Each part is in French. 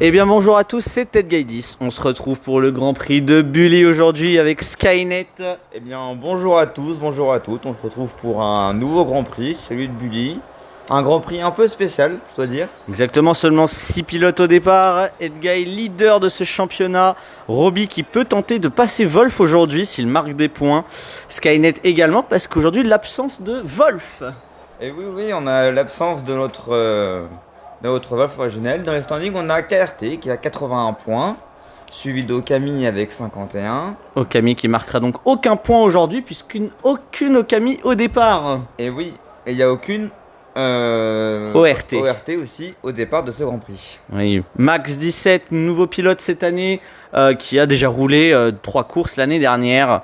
Eh bien bonjour à tous, c'est TEDguy10. On se retrouve pour le Grand Prix de Bully aujourd'hui avec Skynet. Eh bien bonjour à tous, bonjour à toutes. On se retrouve pour un nouveau Grand Prix, celui de Bully. Un Grand Prix un peu spécial, je dois dire. Exactement, seulement 6 pilotes au départ. Edguy leader de ce championnat. Robbie qui peut tenter de passer Wolf aujourd'hui s'il marque des points. Skynet également parce qu'aujourd'hui l'absence de Wolf. Et oui, on a l'absence de notre Wolf originel. Dans les standings, on a KRT qui a 81 points, suivi d'Okami avec 51. Okami qui marquera donc aucun point aujourd'hui puisqu'aucune Okami au départ. Et oui, et il n'y a aucune ORT aussi au départ de ce Grand Prix. Oui. Max 17, nouveau pilote cette année, qui a déjà roulé 3 courses l'année dernière,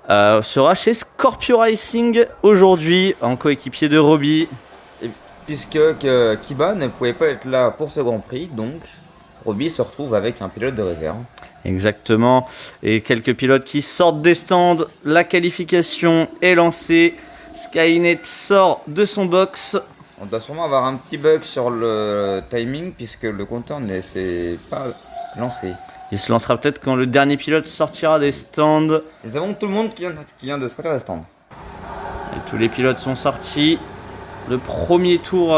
sera chez Scorpio Racing aujourd'hui en coéquipier de Robbie. Et puisque Kiba ne pouvait pas être là pour ce Grand Prix, donc Robbie se retrouve avec un pilote de réserve. Exactement, et quelques pilotes qui sortent des stands, la qualification est lancée, Skynet sort de son box. On doit sûrement avoir un petit bug sur le timing puisque le compteur ne s'est pas lancé. Il se lancera peut-être quand le dernier pilote sortira des stands. Nous avons tout le monde qui vient de sortir des stands. Et tous les pilotes sont sortis. Le premier tour,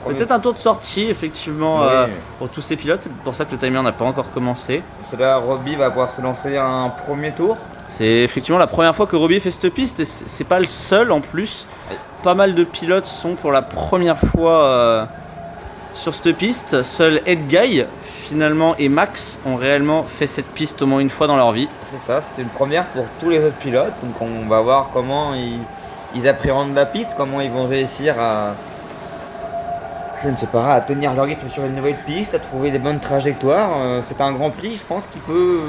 peut-être un tour de sortie effectivement, Oui. pour tous ces pilotes. C'est pour ça que le timer n'a pas encore commencé. Là, Robbie va pouvoir se lancer un premier tour. C'est effectivement la première fois que Robbie fait cette piste et c'est pas le seul en plus. Oui. Pas mal de pilotes sont pour la première fois sur cette piste. Seul Edguy finalement et Max ont réellement fait cette piste au moins une fois dans leur vie. C'est ça, c'est une première pour tous les autres pilotes. Donc on va voir comment ils appréhendent la piste, comment ils vont réussir à, je ne sais pas, à tenir leur rythme sur une nouvelle piste, à trouver des bonnes trajectoires. C'est un Grand Prix, je pense, qui peut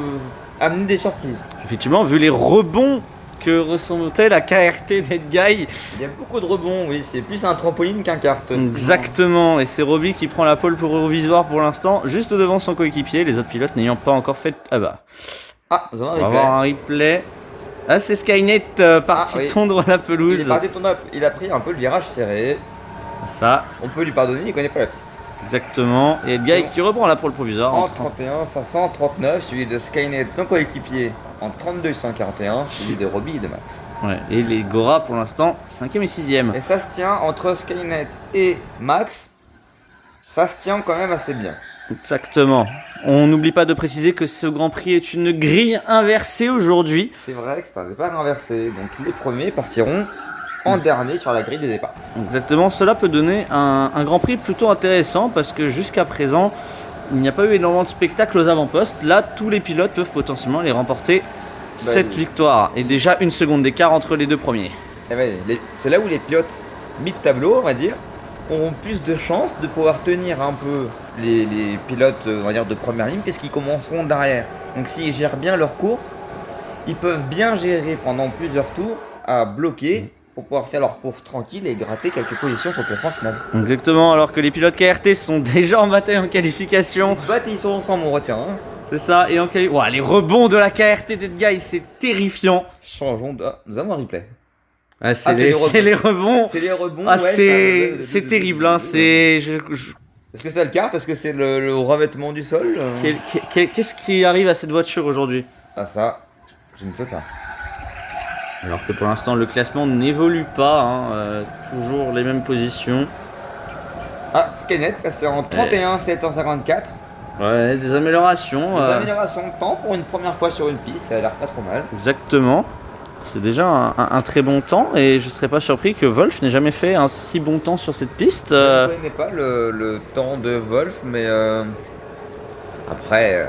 amener des surprises. Effectivement, vu les rebonds que ressentait la KRT d'Edguy. Il y a beaucoup de rebonds, oui, c'est plus un trampoline qu'un kart. Exactement, et c'est Robbie qui prend la pole pour Eurovisoire pour l'instant, juste devant son coéquipier, les autres pilotes n'ayant pas encore fait... Ah bah, Nous avons un on va replay. avoir un replay. Ah, c'est Skynet parti oui. tondre la Il est pelouse. parti tourner, il a pris un peu le virage serré. Ça, On peut lui pardonner, il connaît pas la piste. exactement. Et Edguy qui reprend la pole provisoire. En 31 539, suivi de Skynet, son coéquipier, en 32 141, suivi de Robbie et de Max. Ouais, et les Gora pour l'instant, 5ème et 6ème. Et ça se tient entre Skynet et Max, ça se tient quand même assez bien. Exactement. On n'oublie pas de préciser que ce Grand Prix est une grille inversée aujourd'hui. C'est vrai que c'est un départ inversé, donc les premiers partiront en dernier sur la grille des départs. Exactement, cela peut donner un Grand Prix plutôt intéressant parce que jusqu'à présent, il n'y a pas eu énormément de spectacles aux avant-postes. Là, tous les pilotes peuvent potentiellement les remporter cette victoire. Et déjà une seconde d'écart entre les deux premiers. Et ouais, c'est là où les pilotes mid-tableau, on va dire, auront plus de chances de pouvoir tenir un peu les pilotes, on va dire, de première ligne, puisqu'ils commenceront derrière. Donc s'ils gèrent bien leur course, ils peuvent bien gérer pendant plusieurs tours à bloquer pour pouvoir faire leur course tranquille et gratter quelques positions sur le classement final. Exactement, alors que les pilotes KRT sont déjà en bataille en qualification. Ils se battent et ils sont ensemble, on retient. Hein. C'est ça, et en qualification... les rebonds de la KRT d'Edguy, c'est terrifiant. Changeons de... nous avons un replay. Ah, c'est les rebonds. C'est les rebonds, Ah, ouais, c'est terrible, hein, c'est... Est-ce que c'est le kart? Est-ce que c'est le revêtement du sol? Qu'est-ce qui arrive à cette voiture aujourd'hui? Ah ça, je ne sais pas. Alors que pour l'instant le classement n'évolue pas, hein, toujours les mêmes positions. Ah, Skynet passé en 31 754. Ouais, des améliorations. Des améliorations de temps pour une première fois sur une piste, ça a l'air pas trop mal. Exactement. C'est déjà un très bon temps et je serais pas surpris que Wolf n'ait jamais fait un si bon temps sur cette piste. Je ne connais pas le temps de Wolf, mais après,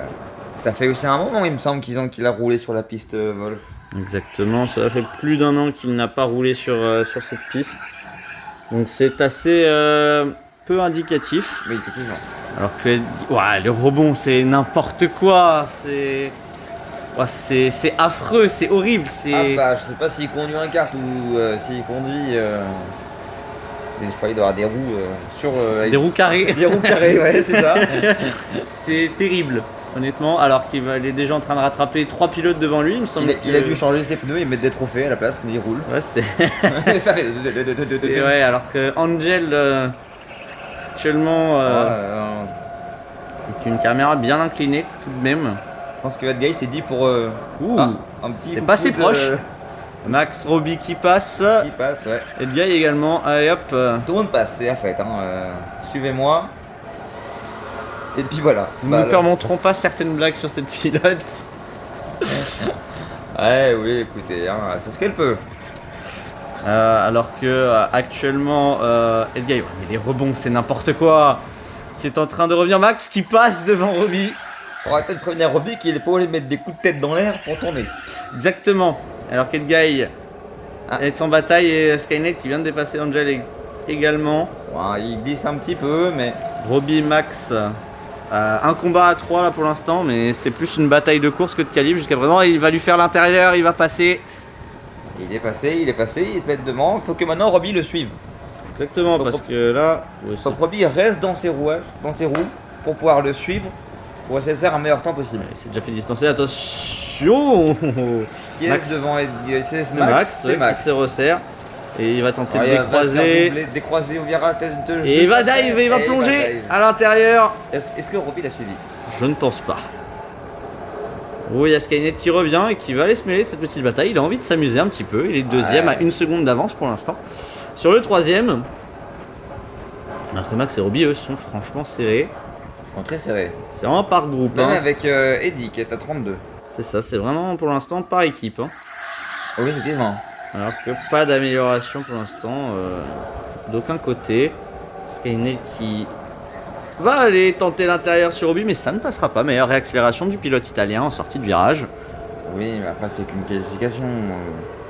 ça fait aussi un moment, il me semble qu'il a roulé sur la piste Wolf. Exactement, ça fait plus d'un an qu'il n'a pas roulé sur cette piste. Donc c'est assez peu indicatif. Oui, effectivement. Alors que le rebond c'est n'importe quoi, c'est affreux, c'est horrible, c'est... Ah bah, je sais pas s'il conduit un kart ou s'il conduit... Je crois qu'il doit avoir des roues sur... des roues carrées. Des roues carrées, ouais, c'est ça. C'est terrible, honnêtement, alors qu'il est déjà en train de rattraper 3 pilotes devant lui, il me semble. Il a dû changer ses pneus et mettre des trophées à la place quand il roule. Ouais, c'est... Ça fait... ouais, alors que Angel, actuellement... une caméra bien inclinée tout de même. Je pense que Edguy s'est dit pour Ouh, un petit c'est coup pas si de- proche. Max, Roby qui passe. qui passe, ouais. Et le gars également. Allez hop. Tout le monde passe, c'est la fête. Hein. Suivez-moi. Et puis voilà. Nous ne permettrons pas certaines blagues sur cette pilote. Ouais, oui, écoutez, hein, elle fait ce qu'elle peut. Alors que actuellement, Edguy, ouais, mais les rebonds c'est n'importe quoi. Qui est en train de revenir. Max qui passe devant Roby. On va peut-être prévenir Roby qu'il est pas obligé de mettre des coups de tête dans l'air pour tourner. Exactement. Alors qu'Edguy est en bataille et Skynet qui vient de dépasser Angel également. Ouais, il glisse un petit peu, mais Roby, Max, un combat à 3 là pour l'instant, mais c'est plus une bataille de course que de calibre jusqu'à présent. Il va lui faire l'intérieur, il va passer. il est passé, il se met devant. Faut que maintenant Roby le suive. Exactement, Faut parce que- que là, Faut que Roby reste dans ses rouages, dans ses roues, pour pouvoir le suivre, pour essayer de faire un meilleur temps possible. il s'est déjà fait distancer. Attention, Qui Max. est devant c'est c'est Max, c'est Max. qui se resserre et il va tenter Ouais, de il va se faire décroiser. doubler, décroiser au virage. Et il va dive et il va plonger à l'intérieur. Est-ce que Roby l'a suivi? Je ne pense pas. Oh, il y a Skynet qui revient et qui va aller se mêler de cette petite bataille. Il a envie de s'amuser un petit peu. Il est deuxième Ouais. à 1 seconde d'avance pour l'instant. Sur le troisième, alors que Max et Roby, eux, sont franchement serrés. Ils sont très serrés. C'est vraiment par groupe. Même hein. avec Eddie qui est à 32. C'est ça, c'est vraiment pour l'instant par équipe. hein. Oui, effectivement. Alors que pas d'amélioration pour l'instant d'aucun côté. Skynet qui va aller tenter l'intérieur sur Roby, mais ça ne passera pas. Meilleure réaccélération du pilote italien en sortie de virage. Oui, mais après, c'est qu'une qualification.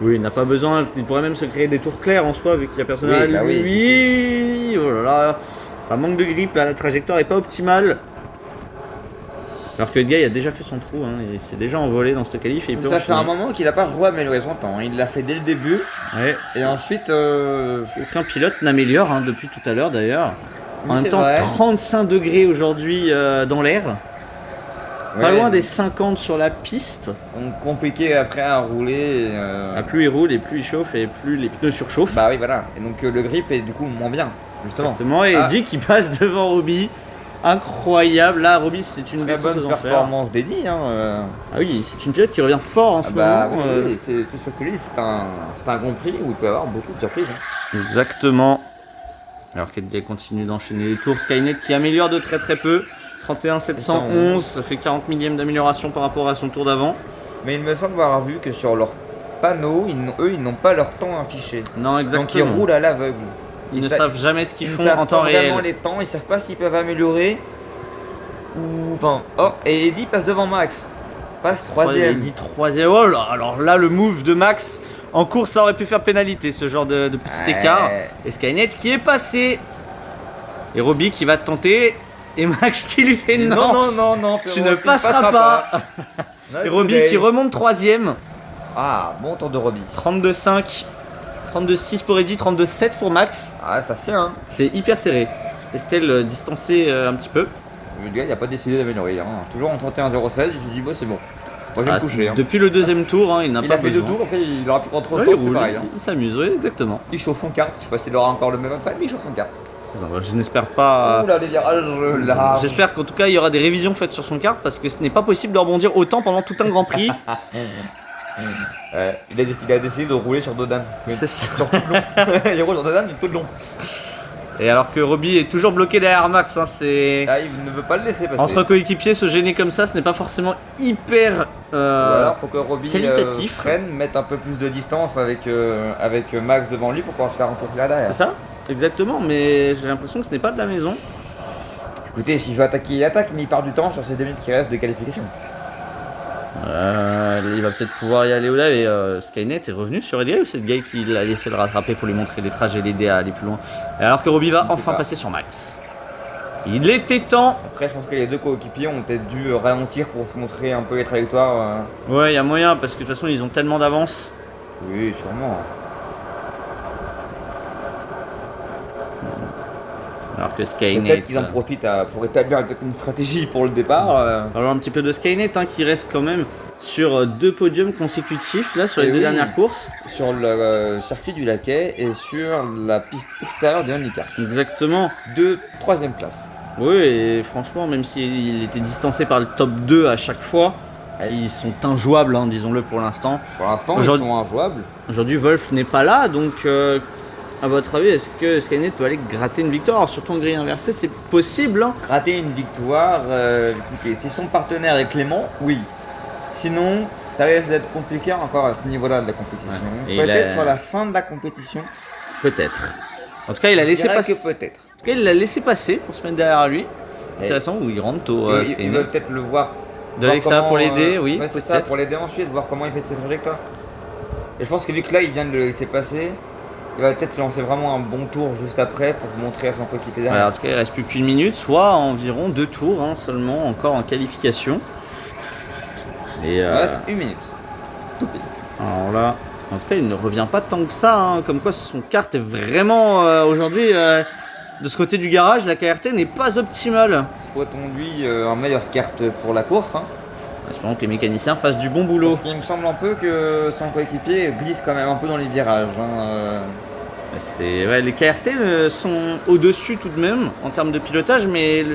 Oui, il n'a pas besoin, il pourrait même se créer des tours clairs en soi, vu qu'il y a personne Oui, à bah oui. lui. Oh là là, ça manque de grip, là, la trajectoire est pas optimale. Alors que le gars, il a déjà fait son trou, hein, il s'est déjà envolé dans cette qualif et il peut Ça fait un enchaîner. moment qu'il n'a pas re-amélioré son temps. Il l'a fait dès le début. Ouais, Et ensuite. aucun pilote n'améliore hein, depuis tout à l'heure d'ailleurs. En oui, même c'est temps, vrai. 35 degrés aujourd'hui dans l'air. Pas Ouais, loin des 50 sur la piste. Donc compliqué après à rouler. Plus il roule et plus il chauffe et plus les pneus surchauffent. Bah oui, voilà. Et donc le grip est du coup moins bien, justement. Exactement, et Ah. Eddie qui passe devant Roby. Incroyable, là Roby c'est une Très descente bonne aux enfers. performance d'Eddie. Hein. Ah oui, c'est une pilote qui revient fort en ce Bah moment. oui, oui, c'est ce que je dis, c'est un Grand Prix où il peut y avoir beaucoup de surprises. Hein. Exactement. Alors qu'Eddie continue d'enchaîner les tours. Skynet qui améliore de très très peu. 31 711, ça fait 40 millièmes d'amélioration par rapport à son tour d'avant. Mais il me semble avoir vu que sur leur panneau, ils n'ont pas leur temps affiché. Non, exactement. Donc ils roulent à l'aveugle. Ils ne sa- savent jamais ce qu'ils Ils font ne savent en temps pas vraiment réel. les temps, ils savent pas s'ils peuvent améliorer. Ou. Enfin. Oh, et Eddie passe devant Max. Passe troisième. Eddie troisième. Oh là, alors là, le move de Max en course, ça aurait pu faire pénalité, ce genre de petit Ouais. écart. Et Skynet qui est passé. Et Roby qui va tenter. Et Max qui lui fait non. non, Tu frérot, ne passeras pas. Not Et Roby today. qui remonte troisième. Ah, bon tour de Roby. 32,5. 32,6 pour Eddie, 32,7 pour Max. Ah, ça c'est hein. C'est hyper serré. Estelle distancé un petit peu. Le gars, il a pas décidé d'améliorer. Hein. Toujours en 31,016, je me suis dit, bon, c'est bon. Moi, je vais Ah, me coucher. Hein. Depuis le deuxième tour, hein, il n'a Il pas a fait deux besoin. tours, après il aura pu rentrer au Ouais, stop, il c'est roule, pareil. Hein. il s'amuse, oui, exactement. Il chauffe son kart, je sais pas s'il aura encore le même après, mais il chauffe son kart. C'est ça, je n'espère pas. Ouh là, les virages là. J'espère qu'en tout cas il y aura des révisions faites sur son kart parce que ce n'est pas possible de rebondir autant pendant tout un Grand Prix. Il a décidé de rouler sur Dodan. C'est ça. Sur tout le long. Il roule sur Dodan, mais tout le long. Et alors que Roby est toujours bloqué derrière Max, hein, c'est. Ah, il ne veut pas le laisser passer. Entre coéquipiers, se gêner comme ça, ce n'est pas forcément hyper. Ou alors faut que Roby qualitatif. freine, mette un peu plus de distance avec Max devant lui pour pouvoir se faire un tour là derrière. C'est ça. Exactement, mais j'ai l'impression que ce n'est pas de la maison. Écoutez, s'il veut attaquer, il attaque, mais il part du temps sur ces 2 minutes qui restent de qualification. Il va peut-être pouvoir y aller au-delà. Et Skynet est revenu sur Edguy ou c'est Edguy qui l'a laissé le rattraper pour lui montrer les trajets et l'aider à aller plus loin. Et alors que Roby va Je sais enfin pas. passer sur Max. Il était temps. Après, je pense que les deux coéquipiers ont peut-être dû ralentir pour se montrer un peu les trajectoires. Ouais, il y a moyen parce que de toute façon ils ont tellement d'avance. Oui, sûrement. Alors que Skynet. Peut-être qu'ils en profitent pour établir une stratégie pour le départ. Alors un petit peu de Skynet hein, qui reste quand même sur 2 podiums consécutifs là sur les Et 2 oui. dernières courses. Sur le circuit du Laquais et sur la piste extérieure des handicap. Exactement. 3ème place. Oui, et franchement, même s'il était distancé par le top 2 à chaque fois, qui sont injouables, hein, disons-le pour l'instant. Pour l'instant, ils sont injouables. Aujourd'hui, Wolf n'est pas là, donc à votre avis, est-ce que Skynet peut aller gratter une victoire? Alors, surtout en grille inversée, c'est possible. Hein. Gratter une victoire, écoutez, si son partenaire est Clément, oui. Sinon, ça risque d'être compliqué encore à ce niveau-là de la compétition. Ouais. Peut-être sur la fin de la compétition. Peut-être. En tout cas, il a laissé passer. Peut-être. En tout cas, il l'a laissé passer pour se mettre derrière lui. Intéressant, où il rentre tôt. Il veut peut-être le voir. De Alexa pour l'aider, oui. Ouais, c'est ça, pour l'aider ensuite, voir comment il fait ses trajectoires. Et je pense que vu que là, il vient de le laisser passer, il va peut-être se lancer vraiment un bon tour juste après pour montrer à son coéquipier derrière. En tout cas, il reste plus qu'une minute, soit environ 2 tours seulement encore en qualification. Et il reste 1 minute. Tout pile. Alors là, en tout cas, il ne revient pas tant que ça. Hein, comme quoi, son kart est vraiment aujourd'hui. De ce côté du garage, la KRT n'est pas optimale. Souhaitons lui un meilleure carte pour la course. Hein. Espérons que les mécaniciens fassent du bon boulot. Parce qu'il me semble un peu que son coéquipier glisse quand même un peu dans les virages. Hein. Les KRT sont au-dessus tout de même en termes de pilotage, mais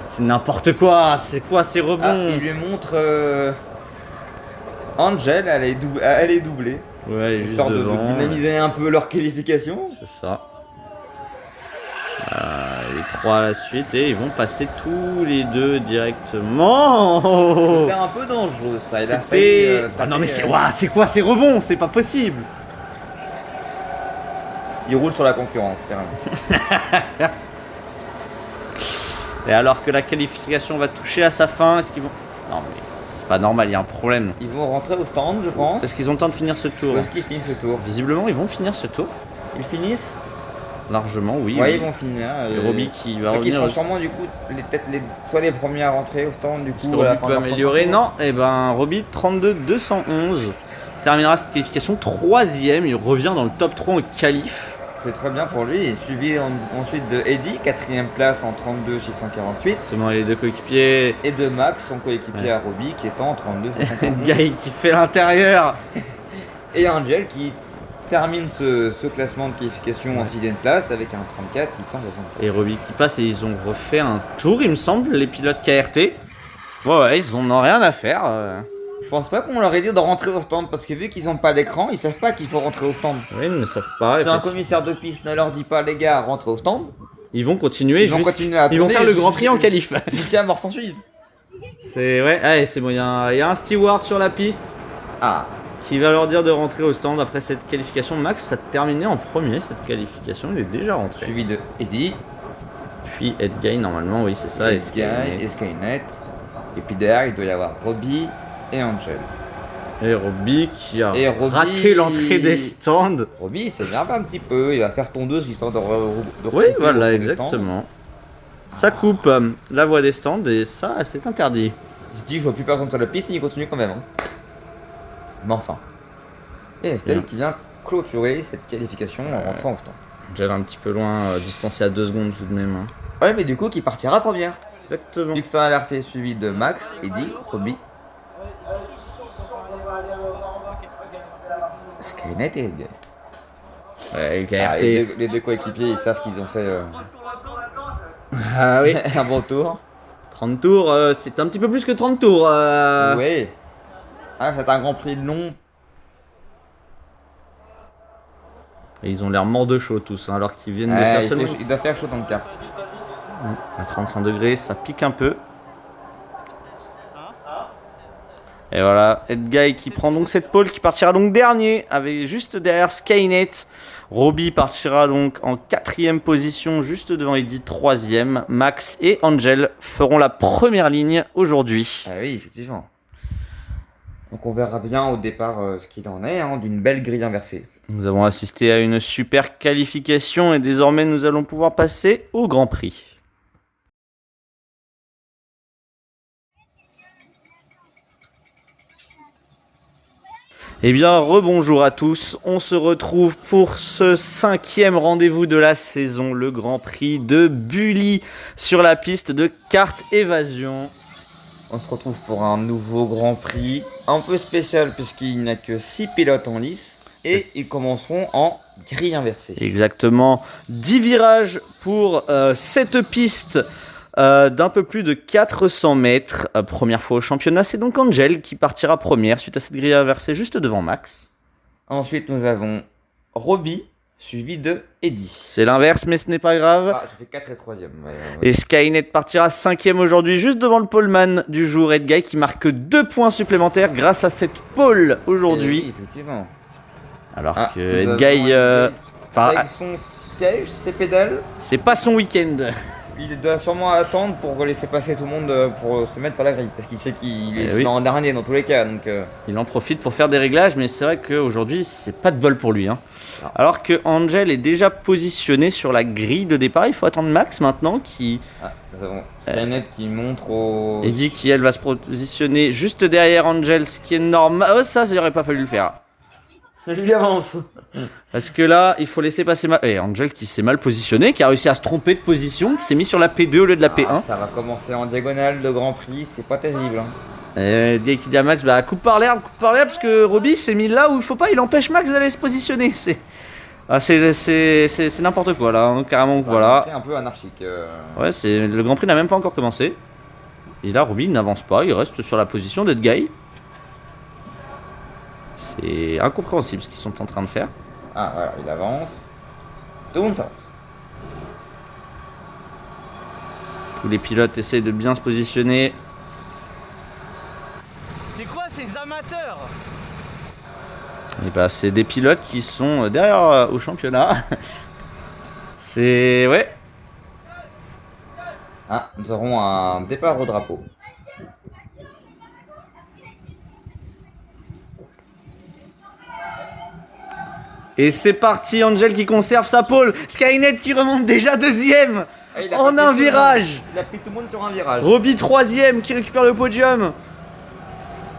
c'est n'importe quoi. C'est quoi ces rebonds? Il lui montre Angel, elle est doublée. Ouais, elle est juste histoire devant. De dynamiser un peu leur qualification. C'est ça. Les 3 à la suite et ils vont passer tous les deux directement. C'était un peu dangereux ça. Non mais c'est quoi ces rebonds? C'est pas possible. Il roule sur la concurrence, c'est vrai. Et alors que la qualification va toucher à sa fin, est-ce qu'ils vont... Non mais c'est pas normal, il y a un problème. Ils vont rentrer au stand, je pense. Est-ce qu'ils ont le temps de finir ce tour? Est-ce qu'ils finissent ce tour? Visiblement, ils vont finir ce tour. Ils finissent? Largement, oui. Ouais, oui. Ils vont finir. Et Robbie qui va revenir. Ils sont sûrement du coup soit les premiers à rentrer au stand du coup. Est-ce que Robbie peut améliorer? Non, et ben Robbie 32-211 terminera cette qualification 3ème. Il revient dans le top 3 en qualif. C'est très bien pour lui. Et suivi ensuite de Eddie, 4ème place en 32-648. C'est bon, les deux coéquipiers. Et de Max, son coéquipier à Robbie, qui est en 32-651. Guy qui fait l'intérieur. Et Angel qui termine ce classement de qualification en 6ème place avec un 34-660. Et Robbie qui passe et ils ont refait un tour, il me semble, les pilotes KRT. Ouais, ils en ont rien à faire. Je pense pas qu'on leur ait dit de rentrer au stand parce que vu qu'ils ont pas d'écran, ils savent pas qu'il faut rentrer au stand. Oui, ils ne savent pas. Si un commissaire de piste ne leur dit pas les gars, rentrez au stand. Ils vont continuer. Ils vont faire le Grand Prix en qualif. Jusqu'à mort sans suivre. C'est bon, il y a un steward sur la piste. Qui va leur dire de rentrer au stand après cette qualification. Max a terminé en premier cette qualification, il est déjà rentré. Suivi de Eddie. Puis Edguy normalement, oui c'est ça. Et Skynet. Et puis derrière il doit y avoir Robbie et Angel. Et Robbie qui a raté l'entrée des stands. Robbie s'énerve un petit peu, il va faire tondeuse histoire de oui voilà exactement. Ça coupe la voie des stands et ça c'est interdit. Il se dit je vois plus personne sur la piste mais il continue quand même. Hein. Mais enfin. Et Estelle qui vient clôturer cette qualification en rentrant au stand. Angel un petit peu loin, distancé à 2 secondes tout de même. Hein. Ouais mais du coup qui partira première. Exactement. Vu que c'est un LRC suivi de Max, Eddie, Robbie, Skynet et Edguy. Ouais, KRT. Les deux coéquipiers ils savent qu'ils ont fait ah oui. un bon tour. 30 tours, c'est un petit peu plus que 30 tours. Oui. C'est un Grand Prix long. Et ils ont l'air morts de chaud tous, hein, alors qu'ils viennent de faire seulement... Il doit faire chaud dans le kart. À 35 degrés, ça pique un peu. Et voilà, Edguy qui prend donc cette pole, qui partira donc dernier, avec juste derrière Skynet. Robbie partira donc en 4ème position, juste devant Eddie 3ème. Max et Angel feront la première ligne aujourd'hui. Ah oui, effectivement. Donc on verra bien au départ ce qu'il en est, hein, d'une belle grille inversée. Nous avons assisté à une super qualification et désormais nous allons pouvoir passer au Grand Prix. Eh bien, rebonjour à tous, on se retrouve pour ce 5e rendez-vous de la saison, le Grand Prix de Bully sur la piste de kart évasion. On se retrouve pour un nouveau Grand Prix, un peu spécial puisqu'il n'y a que 6 pilotes en lice et ils commenceront en grille inversée. Exactement. 10 virages pour cette piste d'un peu plus de 400 mètres. Première fois au championnat, c'est donc Angel qui partira première suite à cette grille inversée juste devant Max. Ensuite, nous avons Robbie, suivi de Eddy. C'est l'inverse, mais ce n'est pas grave. Ah, j'ai fait 4 et 3ème. Et Skynet partira 5ème aujourd'hui, juste devant le poleman du jour, Edguy, qui marque 2 points supplémentaires grâce à cette pole aujourd'hui. Oui, effectivement. Alors que nous Edguy, avons avec son siège, ses pédales, c'est pas son week-end. il doit sûrement attendre pour laisser passer tout le monde pour se mettre sur la grille. Parce qu'il sait qu'il est oui. en dernier dans tous les cas. Donc, Il en profite pour faire des réglages, mais c'est vrai qu'aujourd'hui, c'est pas de bol pour lui. Hein. Alors que Angel est déjà positionné sur la grille de départ, il faut attendre Max maintenant qui... nous avons Skynet qui montre au... Eddy qui, elle, va se positionner juste derrière Angel, ce qui est normal. Oh, ça aurait pas fallu le faire. Je lui avance. Parce que là, il faut laisser passer Angel qui s'est mal positionné, qui a réussi à se tromper de position, qui s'est mis sur la P2 au lieu de la P1. Ça va commencer en diagonale de Grand Prix, c'est pas terrible. Dès qu'il dit à Max, coupe par l'air, parce que Robbie s'est mis là où il faut pas, il empêche Max d'aller se positionner. C'est n'importe quoi là, hein, carrément. Voilà. C'est un peu anarchique. Ouais, le Grand Prix n'a même pas encore commencé. Et là, Robbie n'avance pas, il reste sur la position d'Edguy. C'est incompréhensible ce qu'ils sont en train de faire. Ah voilà, il avance. Tout le monde s'avance. Tous les pilotes essaient de bien se positionner. C'est quoi ces amateurs? Et c'est des pilotes qui sont derrière au championnat. C'est... ouais. Ah, nous aurons un départ au drapeau. Et c'est parti, Angel qui conserve sa pole. Skynet qui remonte déjà deuxième en un virage. Il a pris tout le monde sur un virage. Robbie troisième qui récupère le podium.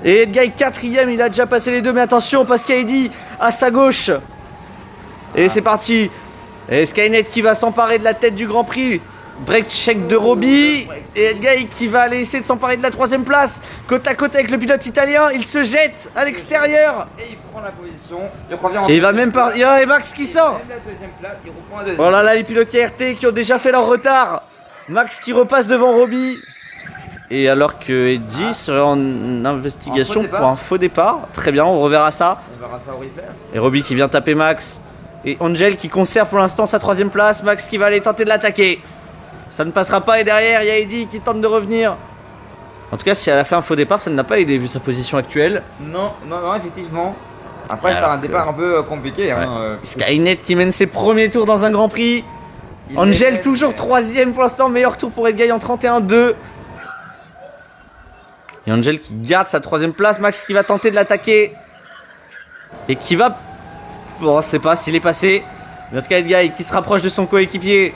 Et Edguy quatrième, il a déjà passé les deux. Mais attention parce qu'il y a Eddy à sa gauche. Et c'est parti. Et Skynet qui va s'emparer de la tête du Grand Prix. Break check de Robbie. Et Edguy qui va aller essayer de s'emparer de la troisième place. Côte à côte avec le pilote italien. Il se jette à l'extérieur. Et il prend la position. Il revient en et il va même pas. Et Max qui sort. La deuxième place, il reprend la deuxième. Oh là là, les pilotes KRT qui ont déjà fait leur retard. Max qui repasse devant Robbie. Et alors que Eddy serait en investigation pour un faux départ. Très bien, on reverra ça. On verra ça au replay. Et Robbie qui vient taper Max. Et Angel qui conserve pour l'instant sa troisième place. Max qui va aller tenter de l'attaquer. Ça ne passera pas et derrière il y a Eddy qui tente de revenir. En tout cas si elle a fait un faux départ ça ne l'a pas aidé vu sa position actuelle. Non, effectivement. Après c'était un départ un peu compliqué. Ouais. Hein, Skynet qui mène ses premiers tours dans un Grand Prix. Angel toujours troisième pour l'instant, meilleur tour pour Edguy en 31-2. Et Angel qui garde sa troisième place, Max qui va tenter de l'attaquer. Et qui va... Bon, on sait pas s'il est passé. Mais en tout cas Edguy qui se rapproche de son coéquipier.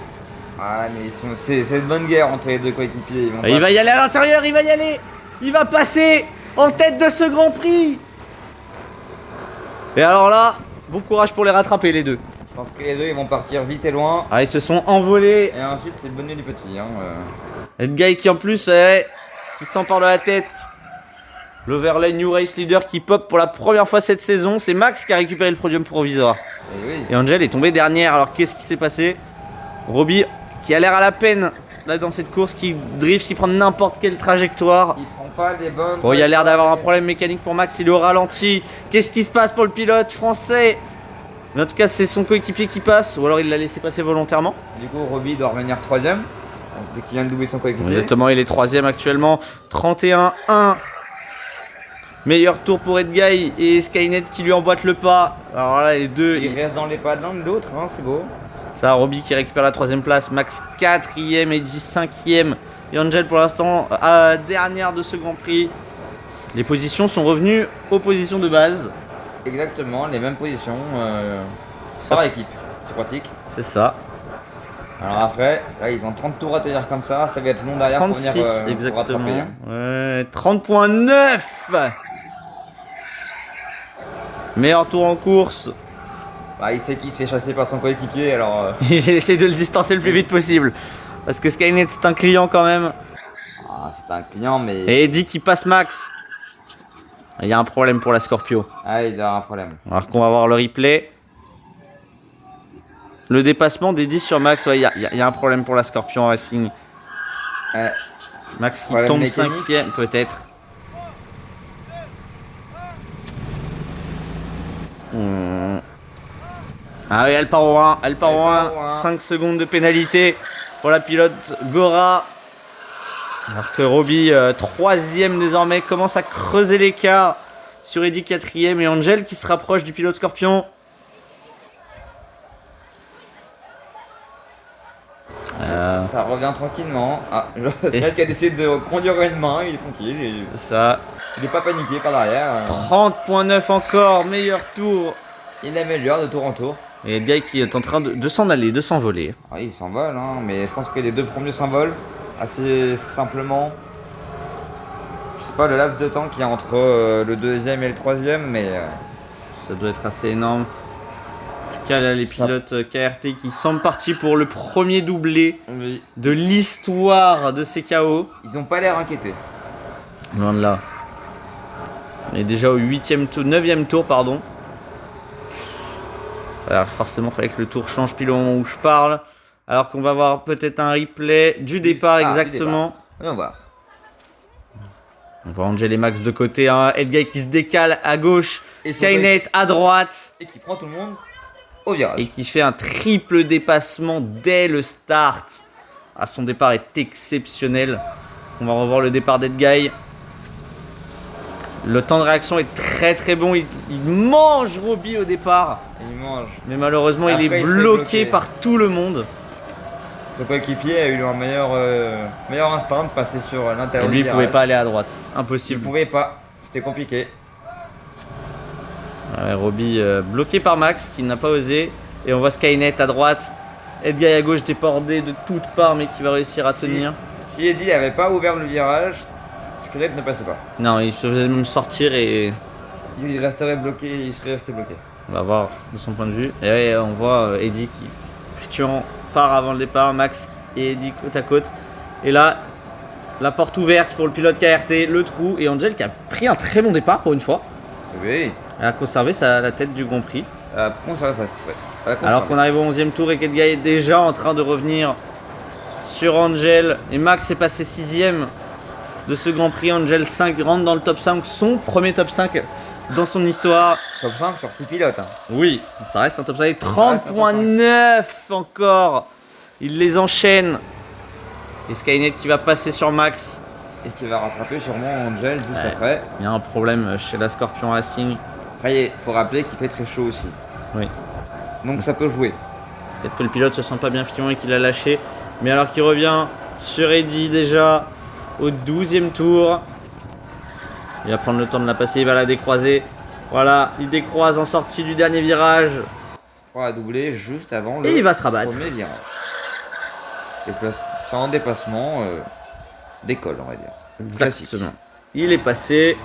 Ah mais c'est une bonne guerre entre les deux coéquipiers. Il va y aller à l'intérieur, il va y aller. Il va passer en tête de ce Grand Prix. Et alors là, bon courage pour les rattraper les deux. Je pense que les deux ils vont partir vite et loin. Ah ils se sont envolés. Et ensuite c'est le bonnet du petit. Edguy qui en plus qui s'empare de la tête. L'Overlay New Race Leader qui pop pour la première fois cette saison. C'est Max qui a récupéré le podium provisoire. Et, oui. Et Angel est tombé dernière. Alors qu'est-ce qui s'est passé? Robbie qui a l'air à la peine là dans cette course, qui drift, qui prend n'importe quelle trajectoire. Il prend pas des bonnes... Bon, il a l'air d'avoir un problème mécanique pour Max, il est au ralenti. Qu'est-ce qui se passe pour le pilote français? Mais en tout cas c'est son coéquipier qui passe, ou alors il l'a laissé passer volontairement. Du coup Robbie doit revenir troisième. Dès qu'il vient de doubler son coéquipier. Exactement, il est troisième actuellement. 31-1. Meilleur tour pour Edguy et Skynet qui lui emboîte le pas. Alors là les deux... Il reste dans les pas de l'un de l'autre, hein, c'est beau. Ça, Robbie qui récupère la troisième place, Max quatrième, Eddy cinquième. Et Angel pour l'instant dernière de ce Grand Prix. Les positions sont revenues aux positions de base. Exactement, les mêmes positions par équipe, c'est pratique. C'est ça. Alors après, là ils ont 30 tours à tenir comme ça va être long derrière 36 pour venir exactement. pour rattraper, hein. Ouais, 30.9. Meilleur tour en course. Bah, il sait qu'il s'est chassé par son coéquipier alors... Il essaie de le distancer le plus vite possible. Parce que Skynet c'est un client quand même. Ah, c'est un client mais... Et Eddy qui passe Max. Il y a un problème pour la Scorpio. Ah il doit avoir un problème. Alors qu'on va voir le replay. Le dépassement des 10 sur Max, ouais, y a un problème pour la Scorpion Racing. Max qui Problème tombe mécanique. 5ème, peut-être. Ah oui, elle part au 1, elle part au 1. 5 secondes de pénalité pour la pilote Gora. Alors que Robbie, 3ème désormais, commence à creuser l'écart sur Eddie 4ème et Angel qui se rapproche du pilote Scorpion. Ça revient tranquillement. Ah, c'est elle qui a décidé de conduire une main, il est tranquille. Ça. Il est pas paniqué par derrière. 30.9 encore, meilleur tour. Il améliore de tour en tour. Et le gars qui est en train de s'en aller, de s'envoler. Ah, il s'envole, hein, mais je pense que les deux premiers s'envolent assez simplement. Je sais pas le laps de temps qu'il y a entre le deuxième et le troisième, mais Ça doit être assez énorme. En tout cas, là, les pilotes KRT qui semblent partis pour le premier doublé oui, de l'histoire de ces KO. ils ont pas l'air inquiétés. Loin de là. On est déjà au 9ème tour, pardon. Alors forcément, il fallait que le tour change pile au moment où je parle. Alors qu'on va voir peut-être un replay du départ exactement. On va voir. On voit Angel et Max de côté, hein. Edguy qui se décale à gauche, Et Skynet à droite. Et qui prend tout le monde au virage. Et qui fait un triple dépassement dès le start. Ah, son départ est exceptionnel. On va revoir le départ d'Edguy. Le temps de réaction est très très bon. Il mange Robbie au départ. Il mange. Mais malheureusement, Après, il est il se fait bloqué bloquer. par tout le monde. Son coéquipier a eu un meilleur instinct de passer sur Et l'intérieur lui, du il pouvait virage. pas aller à droite. Il Impossible. pouvait pas. C'était compliqué. Ouais, Robbie bloqué par Max qui n'a pas osé. Et on voit Skynet à droite. Edguy à gauche débordé de toutes parts mais qui va réussir à tenir. Si Eddie n'avait pas ouvert le virage, Skynet ne passait pas. Non, il se faisait même sortir et Il resterait bloqué, il serait resté bloqué. on va voir de son point de vue. Et ouais, on voit Eddie qui effectivement part avant le départ. Max et Eddie côte à côte. Et là, la porte ouverte pour le pilote KRT, le trou. Et Angel qui a pris un très bon départ pour une fois. Oui. Elle a conservé la tête du Grand Prix. Conserver ça. Ouais. Alors qu'on arrive au 11ème tour et qu'Edguy est déjà en train de revenir sur Angel. Et Max est passé 6ème de ce Grand Prix. Angel 5 rentre dans le top 5. Son premier top 5 dans son histoire. Top 5 sur 6 pilotes. Hein. Oui, ça reste un top 5. reste un top 30.9 encore. Il les enchaîne. Et Skynet qui va passer sur Max. Et qui va rattraper sûrement Angel juste Ouais. après. Il y a un problème chez la Scorpion Racing. Après, il faut rappeler qu'il fait très chaud aussi. Oui. Donc ça peut jouer. Peut-être que le pilote se sent pas bien effectivement et qu'il a lâché. Mais alors qu'il revient sur Eddie déjà au 12ème tour. Il va prendre le temps de la passer, il va la décroiser. Voilà, il décroise en sortie du dernier virage. On va doubler juste avant le Et il va se rabattre. premier virage. C'est en dépassement d'école, on va dire. Classique. Exactement. Il est passé.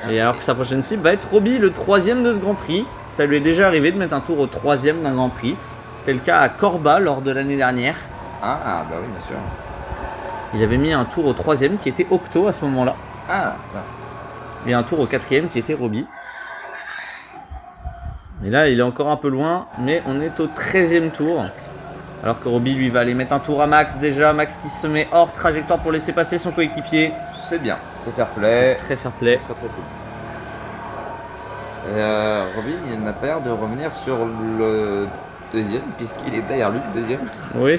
Et alors que sa prochaine cible va être Robbie, le 3ème de ce Grand Prix. Ça lui est déjà arrivé de mettre un tour au 3ème d'un Grand Prix. C'était le cas à Corba lors de l'année dernière. Ah, bah oui, bien sûr. Il avait mis un tour au 3ème qui était Octo à ce moment-là. Ah, bah. Et un tour au 4ème qui était Robbie. Et là, il est encore un peu loin, mais on est au 13ème tour. Alors que Robbie, lui, va aller mettre un tour à Max déjà. Max qui se met hors trajectoire pour laisser passer son coéquipier. C'est bien, c'est fair play. C'est très fair play. Très très cool. Robbie, il n'a pas l'air de revenir sur le deuxième, puisqu'il est derrière lui, le deuxième. Oui,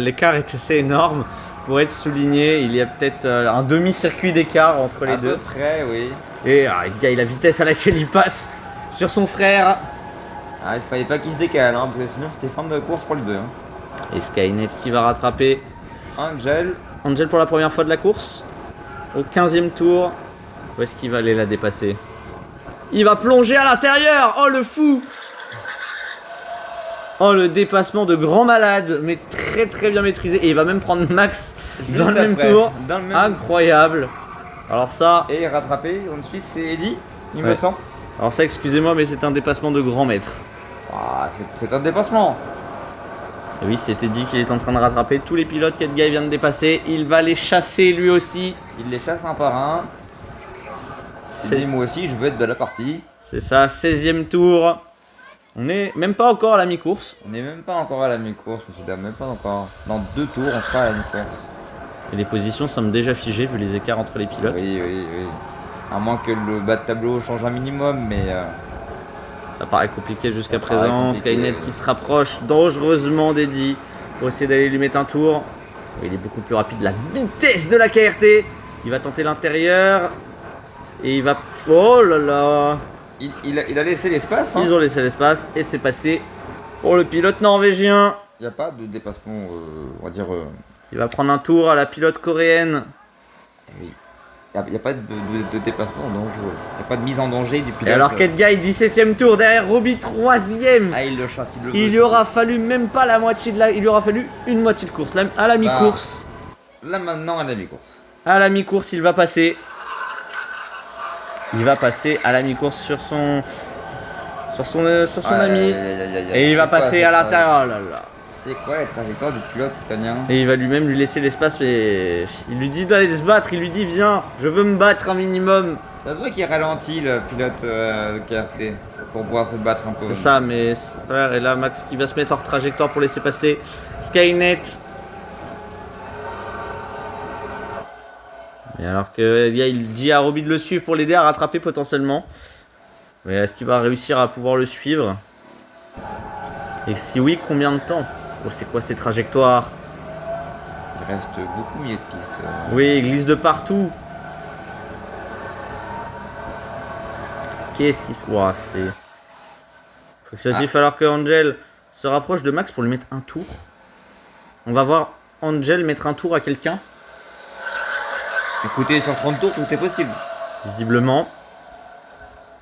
l'écart est assez énorme. Pour être souligné, il y a peut-être un demi-circuit d'écart entre les À deux. peu près, oui. Et la vitesse à laquelle il passe sur son frère. Ah, il fallait pas qu'il se décale, hein, parce que sinon c'était fin de course pour les deux. Hein. Et Skynet qui va rattraper Angel, Angel pour la première fois de la course. Au 15ème tour. Où est-ce qu'il va aller la dépasser? Il va plonger à l'intérieur. Oh le fou! Oh le dépassement de grand malade, mais très très bien maîtrisé. Et il va même prendre Max juste dans le même après, tour. dans le même- Incroyable. Alors ça, Et rattrapé, ensuite c'est Eddie, il Ouais. me semble. excusez-moi, mais c'est un dépassement de grand maître. Ah, c'est un dépassement. Et oui, c'était dit qu'il est en train de rattraper tous les pilotes qu'Edguy vient de dépasser. Il va les chasser lui aussi. Il les chasse un par un. Il dit moi aussi je veux être de la partie. C'est ça, 16ème tour. On n'est même pas encore à la mi-course. On n'est même pas encore à la mi-course, monsieur dame, même pas encore. Dans 2 tours, on sera à la mi-course. Et les positions semblent déjà figées vu les écarts entre les pilotes. Oui. À moins que le bas de tableau change un minimum, mais... Ça paraît compliqué jusqu'à paraît présent. compliqué, Skynet qui se rapproche dangereusement d'Eddie pour essayer d'aller lui mettre un tour. Il est beaucoup plus rapide. La vitesse de la KRT. Il va tenter l'intérieur. Et il va... Oh là là. Il a laissé l'espace. Ils ont laissé l'espace et c'est passé pour le pilote norvégien. Il n'y a pas de dépassement, on va dire... Il va prendre un tour à la pilote coréenne. Oui. Il n'y a pas de dépassement dangereux. Il n'y a pas de mise en danger du pilote. Et alors Kedguy 17ème tour derrière Roby 3ème. Ah, il le chasse, il le Il lui aura fallu même pas la moitié de la... Il lui aura fallu une moitié de course. À la mi-course. Là maintenant à la mi-course. À la mi-course, il va passer. Il va passer à la mi-course sur son ami. Et il va passer à l'intérieur. Oh là là. C'est quoi la trajectoire du pilote italien? Et il va lui-même lui laisser l'espace. Et il lui dit d'aller se battre. Il lui dit viens, je veux me battre un minimum. Ça se voit qu'il ralentit le pilote de KRT pour pouvoir se battre un peu. C'est ça, mais et là Max qui va se mettre hors trajectoire pour laisser passer Skynet. Et alors que il dit à Roby de le suivre pour l'aider à rattraper potentiellement. Mais est-ce qu'il va réussir à pouvoir le suivre? Et si oui, combien de temps? Oh, c'est quoi ces trajectoires? Il reste beaucoup milieu de piste. Oui, il glisse de partout. Qu'est-ce qui se... Ouah, c'est... Faut que ça aussi falloir que Angel se rapproche de Max pour lui mettre un tour. On va voir Angel mettre un tour à quelqu'un. Écoutez, sur 30 tours, tout est possible. Visiblement.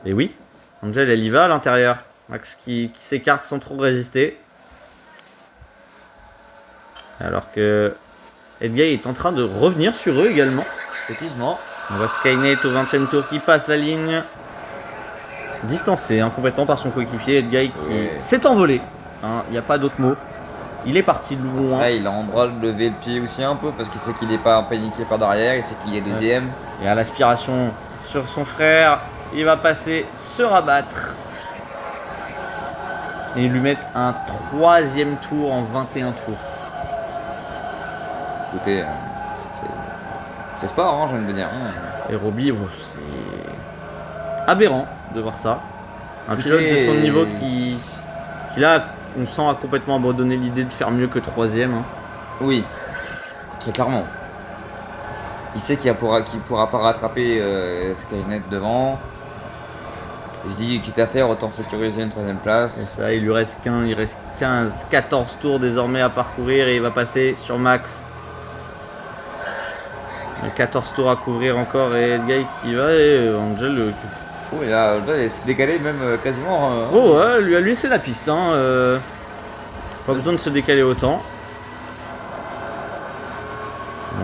Et oui, Angel, elle y va à l'intérieur. Max qui s'écarte sans trop résister. Alors que Edguy est en train de revenir sur eux également. Effectivement. On voit Skynet au 20ème tour qui passe la ligne. Distancé complètement par son coéquipier. Edguy qui s'est envolé. Il n'y a pas d'autre mot. Il est parti de loin. Ouais, il a en droit de lever le pied aussi un peu parce qu'il sait qu'il n'est pas paniqué par derrière. Il sait qu'il est deuxième. Et à l'aspiration sur son frère, il va passer, se rabattre. Et lui mettre un 3ème tour en 21 tours. Écoutez, c'est sport, je viens de dire. Et Roby, c'est aberrant de voir ça. Un pilote de son niveau qui là, on sent, a complètement abandonné l'idée de faire mieux que 3ème. Oui, très clairement. Il sait qu'il pourra pas rattraper Skynet devant. Il se dit quitte à faire, autant sécuriser une 3ème place. C'est ça, il lui reste 14 tours désormais à parcourir et il va passer sur Max. 14 tours à couvrir encore et Edguy qui va et Angel oh, il a s'est décalé même quasiment. Oh ouais, lui a laissé la piste. Pas besoin de se décaler autant.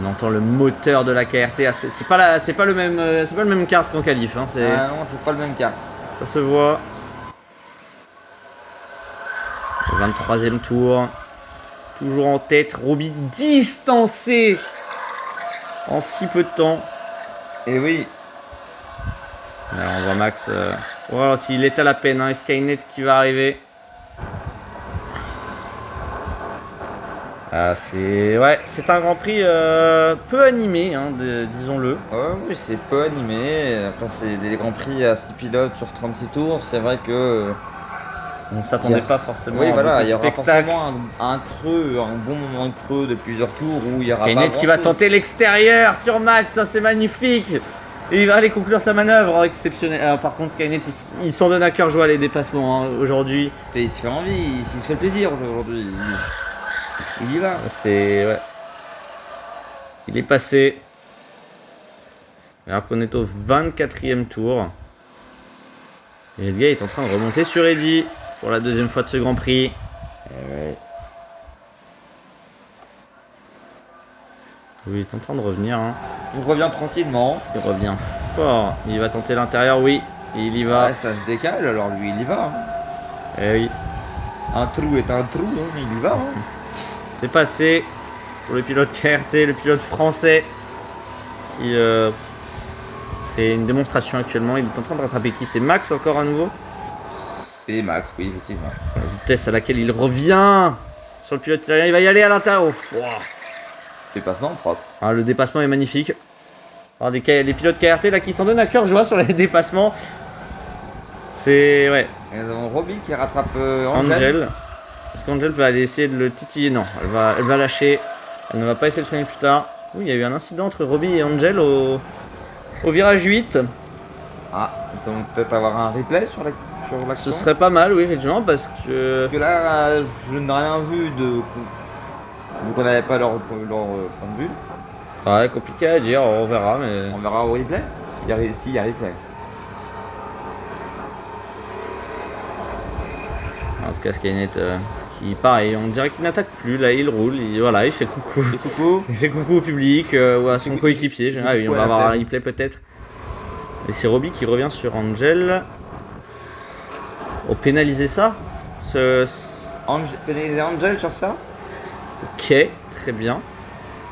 On entend le moteur de la KRT. C'est pas le même kart qu'en qualif. Ah non, c'est pas le même kart. Ça se voit. Au 23ème tour. Toujours en tête. Roby distancé en si peu de temps. Et oui. Alors on voit Max. Il est à la peine. Et Skynet qui va arriver. C'est un Grand Prix peu animé, disons-le. Oui, c'est peu animé. Après, c'est des Grands Prix à 6 pilotes sur 36 tours. C'est vrai que... On ne s'attendait pas forcément à voilà, il y aura forcément un creux, un bon moment de creux de plusieurs tours où il y aura Skynet qui va tenter l'extérieur sur Max, c'est magnifique. Et il va aller conclure sa manœuvre exceptionnelle. Alors, par contre, Skynet, il s'en donne à cœur joie les dépassements aujourd'hui. Il se fait envie, il se fait plaisir aujourd'hui. Il y va. Il est passé. Alors qu'on est au 24ème tour. Et le gars est en train de remonter sur Eddie pour la 2ème fois de ce Grand Prix. Oui, il est en train de revenir. Il revient tranquillement. Il revient fort. Il va tenter l'intérieur, oui. Et il y va. Ouais, ça se décale, alors lui, il y va. Eh oui. Un trou est un trou, mais il y va. C'est passé pour le pilote KRT, le pilote français. Qui, c'est une démonstration actuellement. Il est en train de rattraper qui? C'est Max encore à nouveau? C'est Max, oui, effectivement. La vitesse à laquelle il revient sur le pilote italien, il va y aller à l'intérieur. Oh, wow. Dépassement propre. Ah, le dépassement est magnifique. Alors, les pilotes KRT là qui s'en donnent à cœur joie sur les dépassements. C'est. Ouais. Et nous avons Robbie qui rattrape Angel. Angel. Est-ce qu'Angel va aller essayer de le titiller? Non, elle va lâcher. Elle ne va pas essayer de freiner plus tard. Oui, il y a eu un incident entre Robbie et Angel au virage 8. Ah, nous allons peut-être avoir un replay sur Ce l'action. serait pas mal, oui, effectivement, parce que. Parce que là, je n'ai rien vu de. Vu qu'on n'avait pas leur point de vue. Ouais, compliqué à dire, on verra, mais. On verra au replay. S'il y a replay. En tout cas, Skynet, qui pareil, on dirait qu'il n'attaque plus, là il roule, voilà, il fait coucou. Coucou. Il fait coucou au public ou à son coéquipier. Ah oui, on va avoir un replay peut-être. Et c'est Robbie qui revient sur Angel. Oh, pénaliser ça Pénaliser Angel sur ça. Ok, très bien.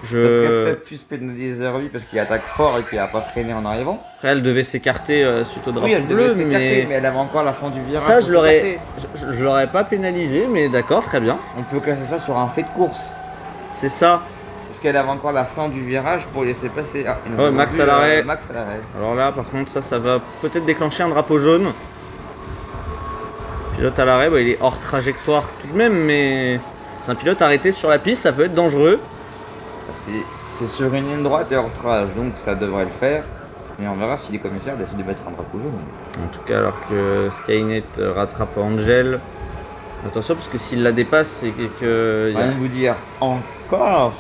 Ça serait peut-être plus pénaliser Robbie parce qu'il attaque fort et qu'il n'a pas freiné en arrivant. Après, elle devait s'écarter suite au drapeau Oui, elle devait bleu, s'écarter, mais elle avait encore la fin du virage. ça, pour s'écarter. je l'aurais pas pénalisé, mais d'accord, très bien. On peut classer ça sur un fait de course. C'est ça. Parce qu'elle avait encore la fin du virage pour laisser passer. Ah, Ouais, Max à l'arrêt. Max à l'arrêt. Alors là, par contre, ça va peut-être déclencher un drapeau jaune. Pilote à l'arrêt, il est hors trajectoire tout de même, mais c'est un pilote arrêté sur la piste, ça peut être dangereux. C'est sur une ligne droite et hors trage, donc ça devrait le faire. Mais on verra si les commissaires décident de mettre un drapeau jaune. En tout cas, alors que Skynet rattrape Angel. Attention, parce que s'il la dépasse, c'est que. Rien de vous dire encore.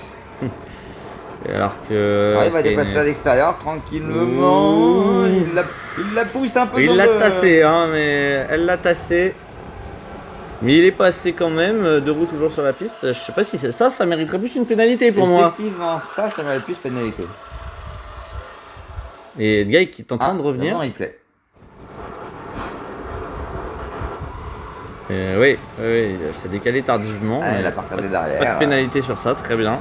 Et alors que. Il va dépasser à l'extérieur tranquillement. Il la pousse un peu. Il l'a tassé, hein, mais elle l'a tassé. Mais il est passé quand même, de roue toujours sur la piste. Je sais pas si c'est ça, ça mériterait plus une pénalité pour moi. Effectivement, ça mérite plus pénalité. Et le gars qui est en train de revenir. Non, il plaît. Oui, elle s'est décalée tardivement. Elle a pas regardé derrière. Pas de pénalité sur ça, très bien.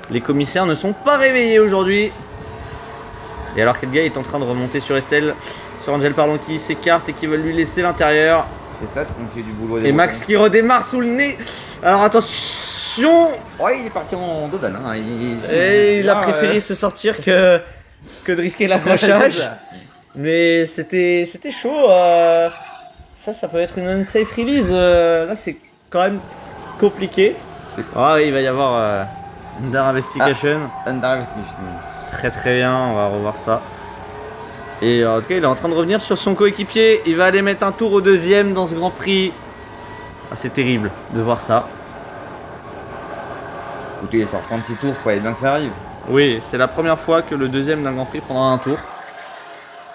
Les commissaires ne sont pas réveillés aujourd'hui. Et alors que le gars est en train de remonter sur Estelle, sur Angel pardon, qui s'écarte et qui veut lui laisser l'intérieur. C'est ça de confier du boulot. Et Max qui redémarre sous le nez. Alors attention. Ouais, il est parti en dodane. Hein. Il a préféré se sortir que de risquer l'accrochage. Mais c'était chaud. Ça peut être une unsafe release. Là, c'est quand même compliqué. Ah oui, il va y avoir Under Investigation. Under Investigation. Très très bien, on va revoir ça. Et en tout cas, il est en train de revenir sur son coéquipier. Il va aller mettre un tour au deuxième dans ce Grand Prix. Ah, c'est terrible de voir ça. Écoutez, il sort 36 tours, faut bien que ça arrive. Oui, c'est la première fois que le deuxième d'un Grand Prix prendra un tour.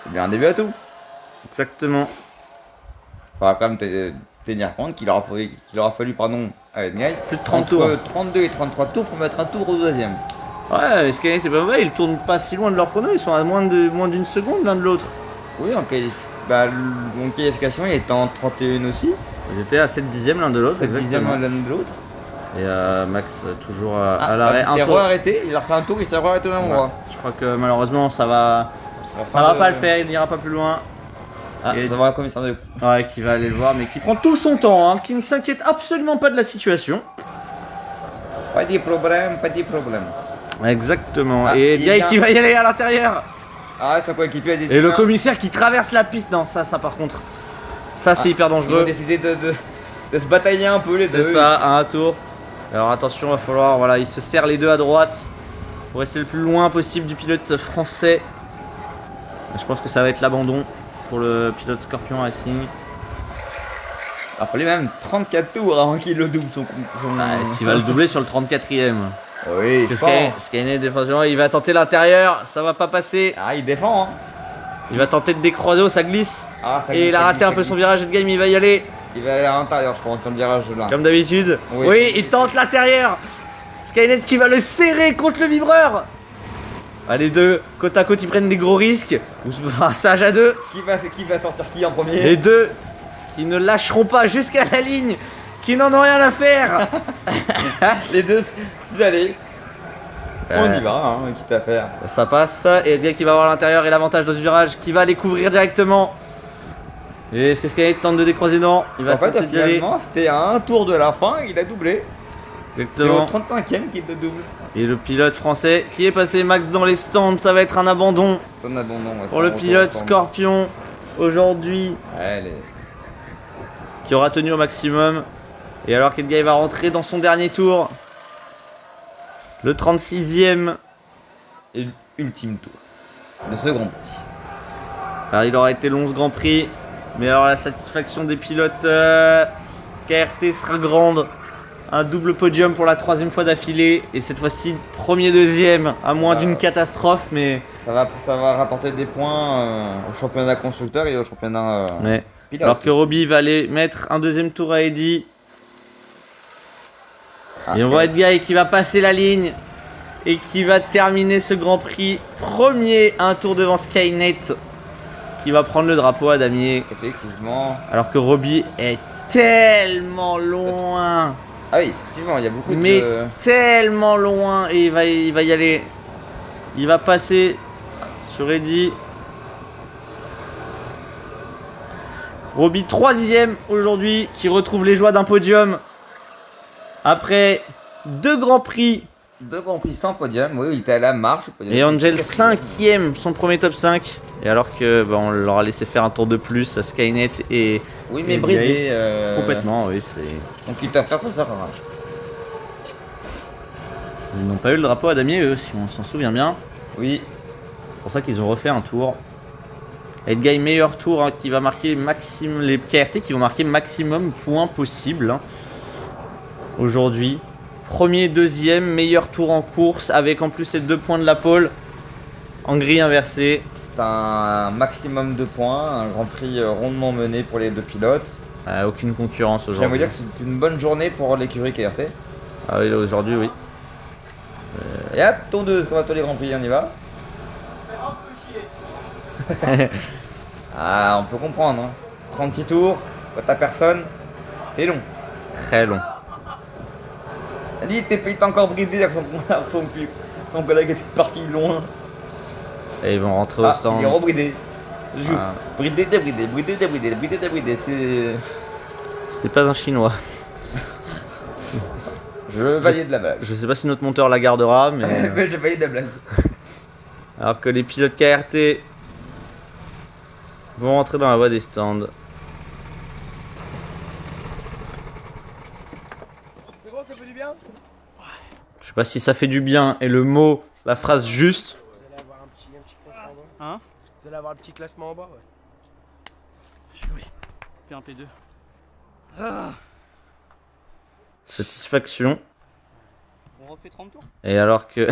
C'est bien un début à tout. Exactement. Faudra quand même tenir compte qu'il aura fallu avec Niaï, plus de 30 tours. 32 et 33 tours pour mettre un tour au deuxième. Ouais, Skynet c'est pas vrai, ils tournent pas si loin de leur chrono, ils sont à moins d'une seconde l'un de l'autre. Oui, en qualification, il était en 31 aussi. Ils étaient à 7 dixièmes l'un de l'autre, 7 dixièmes exactement. l'un de l'autre. Et Max toujours à l'arrêt. Il s'est arrêté, il a refait un tour, il s'est arrêté au même endroit. Je crois que malheureusement ça va pas le faire, il n'ira pas plus loin. Nous avons un commissaire de coup. Ouais, qui va aller le voir, mais qui prend tout son temps, hein, qui ne s'inquiète absolument pas de la situation. Pas de problème, pas de problème. Exactement. Et Guy qui va y aller à l'intérieur. Ah, son coéquipier a dit. Et le commissaire qui traverse la piste. Non, ça par contre, ça c'est hyper dangereux. Ils ont décidé de se batailler un peu les deux. C'est ça, à un tour. Alors attention, il va falloir, voilà, ils se serrent les deux à droite pour rester le plus loin possible du pilote français. Je pense que ça va être l'abandon pour le pilote Scorpion Racing. Il a fallu même 34 tours avant qu'il le double son. Est-ce qu'il va le doubler sur le 34ème? Oui, parce que Skynet défensivement, il va tenter l'intérieur, ça va pas passer. Ah, il défend, hein. Il va tenter de décroiser, ça glisse. Ah, ça et glisse, il a raté un peu son virage de game, il va y aller. Il va aller à l'intérieur, je pense, sur le virage là. Comme d'habitude. Oui, il tente l'intérieur. Skynet qui va le serrer contre le vibreur. Ah, les deux, côte à côte, ils prennent des gros risques. Un sage à deux. Qui va sortir qui en premier? Les deux qui ne lâcheront pas jusqu'à la ligne, qui n'en ont rien à faire. Les deux, allez. On y va, hein, quitte à faire. Ça passe, et Edgar qui va avoir l'intérieur et l'avantage de ce virage, qui va aller couvrir directement. Et Edgar qui va aller voir l'intérieur, il va tenter l'intérieur. Ça passe, et Edgar qui va avoir l'intérieur et l'avantage de ce virage, qui va aller couvrir directement. Et est-ce que Skynet tente de décroiser? Non, il va En fait, tenter d'y aller. finalement, c'était à un tour de la fin, il a doublé. C'est au Exactement. 35ème qu'il le double. Et le pilote français qui est passé max dans les stands, ça va être un abandon C'est un abandon. ouais, pour c'est le un retour pilote en forme. Scorpion aujourd'hui, Allez. qui aura tenu au maximum. Et alors qu'Edguy va rentrer dans son dernier tour, le 36e. Et ultime tour de ce Grand Prix. Alors il aura été long ce Grand Prix, mais alors la satisfaction des pilotes KRT sera grande. Un double podium pour la 3e fois d'affilée, et cette fois-ci premier, deuxième, à moins d'une catastrophe, mais Ça va rapporter des points au championnat constructeur et au championnat ouais. pilote. Alors que aussi. Robbie va aller mettre un deuxième tour à Eddy. Ah, Et on voit Edguy qui va passer la ligne et qui va terminer ce Grand Prix premier, un tour devant Skynet, qui va prendre le drapeau à damier. Effectivement. Alors que Robbie est tellement loin, Ah oui, effectivement, il y a beaucoup mais de. tellement loin, et il va y aller. Il va passer sur Eddy. Robbie 3e aujourd'hui, qui retrouve les joies d'un podium après 2 Grands Prix. Deux Grands Prix sans podium, oui, il était à la marche. Et Angel 5e, son premier top 5. Et alors que on leur a laissé faire un tour de plus à Skynet et Oui, mais et bridé. complètement, oui, c'est. Donc il t'a fait ça, ça rare. Ils n'ont pas eu le drapeau à damier eux, si on s'en souvient bien. Oui, C'est pour ça qu'ils ont refait un tour. Edguy meilleur tour, hein, qui va marquer maximum, les KRT qui vont marquer maximum points possible hein, aujourd'hui. Premier, deuxième, meilleur tour en course avec en plus les 2 points de la pole en grille inversée. c'est un maximum de points, un Grand Prix rondement mené pour les deux pilotes. Aucune concurrence J'aimerais aujourd'hui. dire que c'est une bonne journée pour l'écurie KRT. Ah oui, là, aujourd'hui, oui. Et hop, tour 2, comme à tous les Grands Prix, on y va. Ah, on peut comprendre. Hein. 36 tours, quand t'as personne, c'est long. Très long. Lui, il était encore bridé avec son collègue était parti loin. Et ils vont rentrer au Ah, stand. il est rebridé. Joue. Ah. Bridé, débridé, bridé, débridé, bridé, débridé. C'est. C'était pas un chinois. Je valide la blague. Je sais pas si notre monteur la gardera, mais. Mais je valide la blague. Alors que les pilotes KRT vont rentrer dans la voie des stands. C'est bon, ça fait du bien? Je sais pas si ça fait du bien et le mot, la phrase juste. Vous allez avoir un petit classement en bas. Hein? Vous allez avoir un petit classement en bas, ouais. Oui. P1, P2. Satisfaction. On refait 30 tours? Et alors que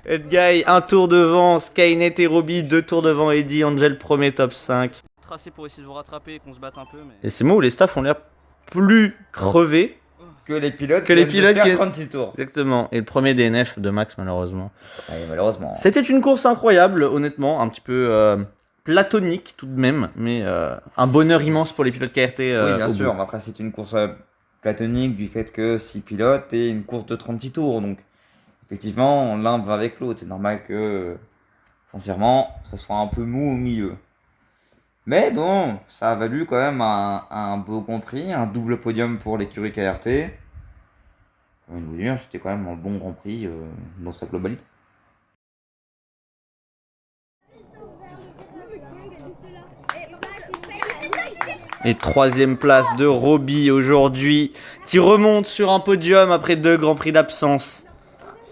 Edguy, un tour devant, Skynet et Robbie, 2 tours devant Eddy, Angel premier top 5. Tracé pour essayer de vous rattraper et qu'on se batte un peu, mais. Et c'est moi où les staffs ont l'air plus crevés. Que les pilotes Que les viennent de pilotes faire qui- 36 tours. Exactement. Et le premier DNF de Max, malheureusement. Ouais, malheureusement. C'était une course incroyable, honnêtement. Un petit peu platonique tout de même. Mais un bonheur immense pour les pilotes KRT. Oui, bien au sûr. bout. Mais après, c'est une course platonique du fait que 6 pilotes et une course de 36 tours. Donc, effectivement, l'un va avec l'autre. C'est normal que, foncièrement, ça soit un peu mou au milieu. Mais bon, ça a valu quand même un beau Grand Prix, un double podium pour l'écurie KRT. Je vais vous dire, c'était quand même un bon Grand Prix dans sa globalité. Et 3ème place de Robbie aujourd'hui, qui remonte sur un podium après 2 grands prix d'absence.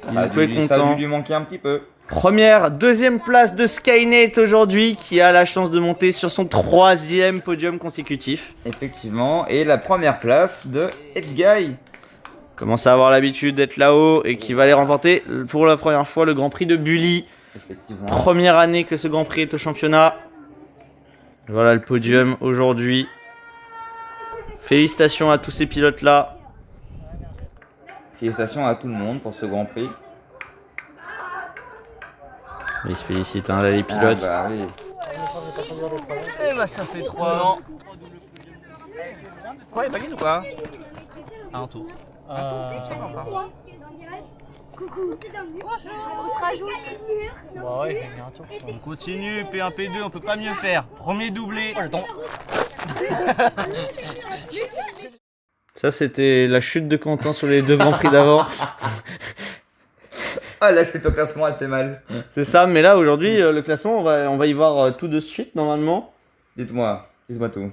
Il Ça a peut être dû- ça a content. dû lui manquer un petit peu. Première, 2ème place de Skynet aujourd'hui, qui a la chance de monter sur son 3ème podium consécutif. Effectivement, et la première place de Edguy. Commence à avoir l'habitude d'être là-haut et qui va aller remporter pour la première fois le Grand Prix de Bully. Effectivement. Première année que ce Grand Prix est au championnat. Voilà le podium aujourd'hui. Félicitations à tous ces pilotes-là. Félicitations à tout le monde pour ce Grand Prix. Ils se félicitent, hein, là, les pilotes. Ah bah oui. Eh bah, ça fait 3 ans. Quoi, il valide ou pas Un tour. Ça va encore. Coucou. Bonjour. On se rajoute. Bah ouais, il y a un tour. On continue, P1, P2, on peut pas mieux faire. Premier doublé. Ça, c'était la chute de Quentin sur les 2 grands prix d'avant. Ah, la chute au classement, elle fait mal. C'est ça, mais là, aujourd'hui, le classement, on va y voir tout de suite, normalement. Dites-moi tout.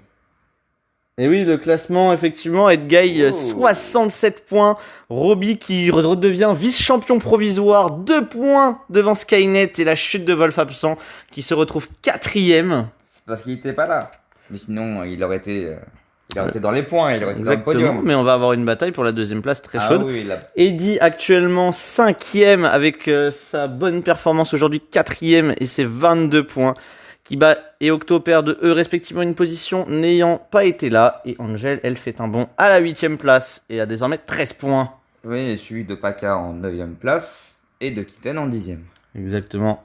Et oui, le classement, effectivement, Edguy, Oh. 67 points. Roby qui redevient vice-champion provisoire, 2 points devant Skynet. Et la chute de Wolf absent qui se retrouve 4ème. C'est parce qu'il était pas là. Mais sinon, il aurait été dans les points, il aurait été dans le Exactement, podium. mais on va avoir une bataille pour la 2ème place très chaude. Oui, Eddy actuellement 5ème avec sa bonne performance aujourd'hui, 4ème et ses 22 points. Kiba et Octo perdent eux respectivement une position n'ayant pas été là. Et Angel, elle fait un bond à la 8ème place et a désormais 13 points. Oui, et suivi de Paka en 9ème place et de Kitten en 10ème. Exactement.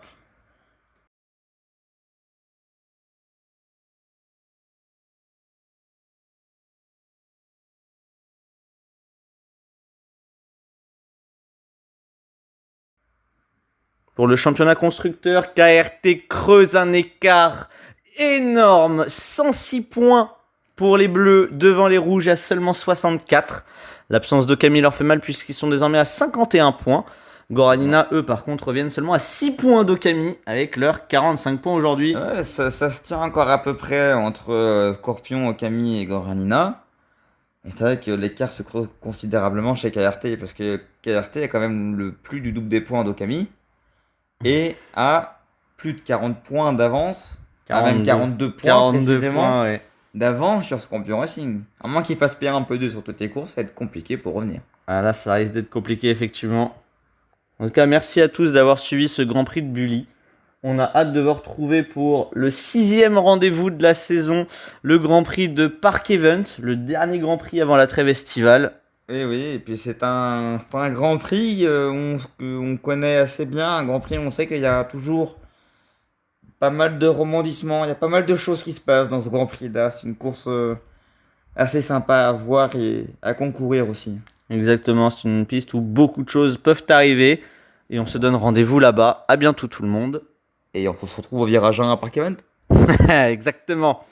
Pour le championnat constructeur, KRT creuse un écart énorme. 106 points pour les bleus devant les rouges à seulement 64. L'absence de Camille leur fait mal puisqu'ils sont désormais à 51 points. Goranina, eux, par contre, reviennent seulement à 6 points d'Okami avec leurs 45 points aujourd'hui. Ouais, ça se tient encore à peu près entre Scorpion, Okami et Goranina. Et c'est vrai que l'écart se creuse considérablement chez KRT parce que KRT a quand même le plus du double des points d'Okami et a plus de 40 points d'avance, même 42 points 42 précisément points, ouais. d'avance sur Scorpion Racing. À moins qu'il fasse pire un peu d'eux sur toutes les courses, ça va être compliqué pour revenir. Ah là, ça risque d'être compliqué, effectivement. En tout cas, merci à tous d'avoir suivi ce Grand Prix de Bully. On a hâte de vous retrouver pour le 6e rendez-vous de la saison, le Grand Prix de Park Event, le dernier Grand Prix avant la trêve estivale. Et puis c'est un Grand Prix on connaît assez bien. Un Grand Prix, on sait qu'il y a toujours pas mal de rebondissements, il y a pas mal de choses qui se passent dans ce Grand Prix-là. C'est une course assez sympa à voir et à concourir aussi. Exactement, c'est une piste où beaucoup de choses peuvent arriver. Et on se donne rendez-vous là-bas. À bientôt tout le monde. Et on se retrouve au virage 1 à Park Event. Exactement.